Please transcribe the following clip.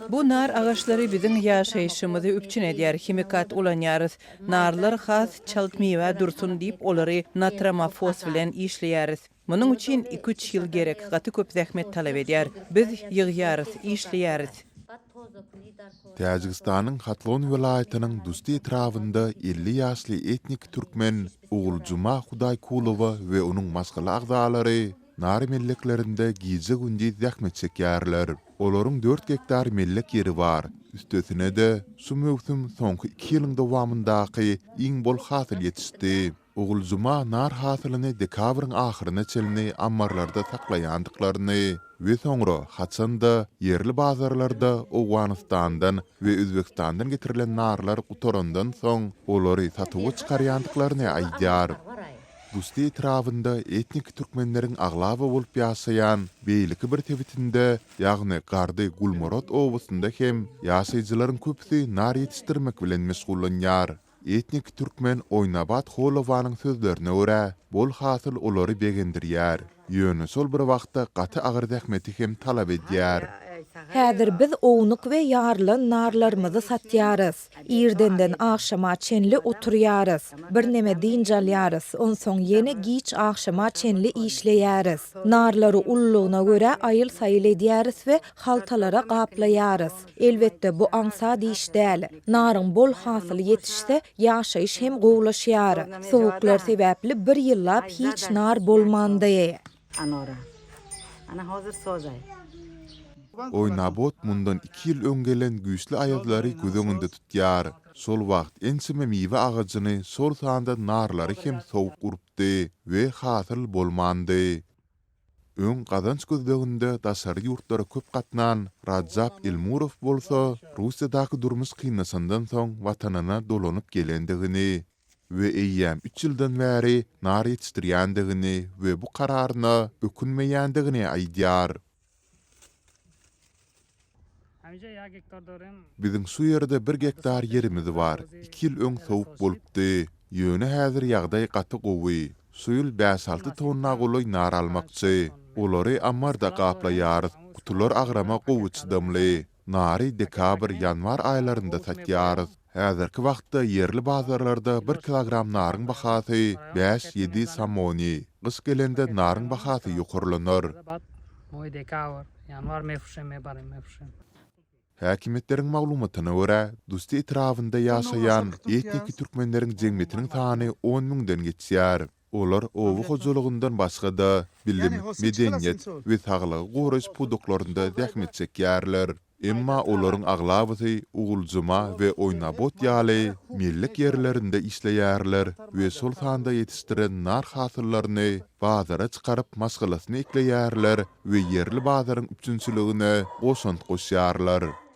Bu nar ağaçları bizim yaşayışımızı üpçün edýär, himikat ulanýarys. Narlar has çalt meywe dursun diýip olary natramafos bilen işleýäris. Munyň üçin 2-3 ýyl gerek, gaty köp zähmet talap edýär. Biz ýygýarys, işleýäris. Täjikistanyň Hatlon welaýatynyň Dusti etrafynda 50 ýaşly etnik türkmen Ogulcuma Hudaýkulowa we onuň masgaly agdalary nar melleklerinde gize gündi zähmet çekýärler. Olaryň 4 hektar mellek ýeri bar. Üstesine de şu mewsüm soňky 2 ýylyň dowamyndaky iň bol hasyl ýetişdi. Ogulcuma nar hasylyny dekabryň ahyryna çelini ammarlarda saklaýandyklaryny we soňra haçanda yerli bazarlarda Owganystandan we Özbekistandan getirilen narlar gutarandan soň olary satyp çykarýandyklaryny aýdýar. Dusti etrafynda etnik türkmenleriň aglaba bolup ýaşaýan beýleki bir tebitinde, ýagny Gardy Gulmorod owasynda hem ýaşaýjylaryň köpüsi nar ýetişdirmek bilen meşgullanýar. Etnik türkmen Oynabat Holowanyň sözlerine görä, bol hasyl olary begendirýär. Ýöne sol bir wagtda gaty agyr zähmeti hem talap edýär. Häzir biz ownuk we ýarly narlarymyzy satýarys. Irdenden akşama çenli oturýarys. Bir neme diýinjalýarys, onsoň ýene giç akşama çenli işleýäris. Narlary ullugyna görä aýyl saýyl edýäris we haltalara gaplaýarys. Elbetde bu aňsa diýiş däl. Naryň bol hasyly ýetişse ýaşaýyş hem gowlaşýar. Sowuklar sebäpli bir ýyllap hiç nar bolmandy. Ana hazır sozay. Oynabot mundan 2 ýyl öňgelen güýçli aýaglary gözeňinde tutýar. Sol wagt ensime miwe ağacyny sol sanda narlary hem sowuk urupdy we hasyl bolmandy. Öň gazanç gözleginde daşary ýurtlara köp gatnan Rajap Elmurov bolsa, Russiýadaky durmuş kynasyndan soň watanyna dolanyp gelendigini we eýýäm 3 ýyldan bäri nar ýetişdirýändigini we bu kararyna ökünmeýändigini aýdýar. Bizim şu ýerde 1 hektar ýerimiz bar. 2 ýyl öň sowuk bolupdy. Ýöne häzir ýagdaý gaty gowy. Şu ýyl 5-6 tonna goly nar almakçy. Olary ammarda gaplaýar. Kutular agrama gowy çydamly. Nary dekabr, ýanwar aýlarynda satýar. Häzirki wagtda yerli bazarlarda 1 kilogram naryň bahasy 5-7 samony. Gyş gelende naryň bahasy ýokurlanýar. Moy dekabr, ýanwar mefşeme barym mefşem. Häkimetleriň maglumatyna görä, Dusti etrafynda ýaşaýan etnik türkmenleriň jemgyýetiniň sany 10 000-den geçýär. Olar owu hojulygyndan başga da bilim, medeniýet we saglygy goraş puduklaryna zähmet çekýärler. Emma olaryň aglabysy Ogulcuma we Oynabot ýaly millik ýerlerinde işleýärler we sol sanda ýetişdiren nar hasyllaryny bazara çykaryp masgalasyny ekleýärler we yerli bazaryň üçinçiligine goşant goşýarlar.